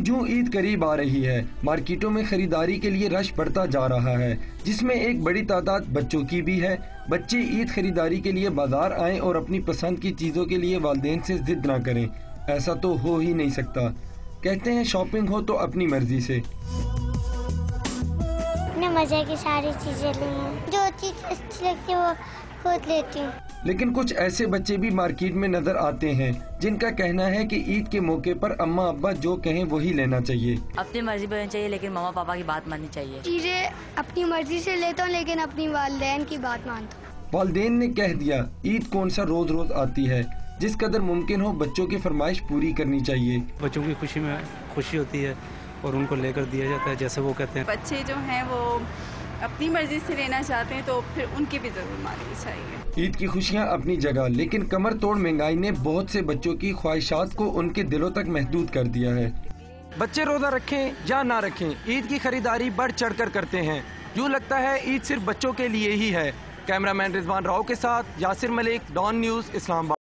جوں عید قریب آ رہی ہے، مارکیٹوں میں خریداری کے لیے رش بڑھتا جا رہا ہے، جس میں ایک بڑی تعداد بچوں کی بھی ہے۔ بچے عید خریداری کے لیے بازار آئیں اور اپنی پسند کی چیزوں کے لیے والدین سے ضد نہ کریں، ایسا تو ہو ہی نہیں سکتا۔ کہتے ہیں شاپنگ ہو تو اپنی مرضی سے۔ اپنے مزے کی ساری چیزیں لوں، جو چیز اچھی لگتی ہے وہ خود لیتی ہوں۔ لیکن کچھ ایسے بچے بھی مارکیٹ میں نظر آتے ہیں جن کا کہنا ہے کہ عید کے موقع پر اماں ابا جو کہیں وہی لینا چاہیے۔ اپنی مرضی پہ چاہیے لیکن ماما پاپا کی بات ماننی چاہیے۔ چیزیں اپنی مرضی سے لیتا ہوں لیکن اپنی والدین کی بات مانتا ہوں۔ والدین نے کہہ دیا عید کون سا روز روز آتی ہے، جس قدر ممکن ہو بچوں کی فرمائش پوری کرنی چاہیے۔ بچوں کی خوشی میں خوشی ہوتی ہے اور ان کو لے کر دیا جاتا ہے جیسے وہ کہتے ہیں۔ بچے جو ہیں وہ اپنی مرضی سے لینا چاہتے ہیں تو پھر ان کی بھی ضرور ماننی چاہیے۔ عید کی خوشیاں اپنی جگہ، لیکن کمر توڑ مہنگائی نے بہت سے بچوں کی خواہشات کو ان کے دلوں تک محدود کر دیا ہے۔ بچے روزہ رکھیں یا نہ رکھیں، عید کی خریداری بڑھ چڑھ کر کرتے ہیں۔ یوں لگتا ہے عید صرف بچوں کے لیے ہی ہے۔ کیمرہ مین رضوان راؤ کے ساتھ یاسر ملک، ڈان نیوز، اسلام آباد۔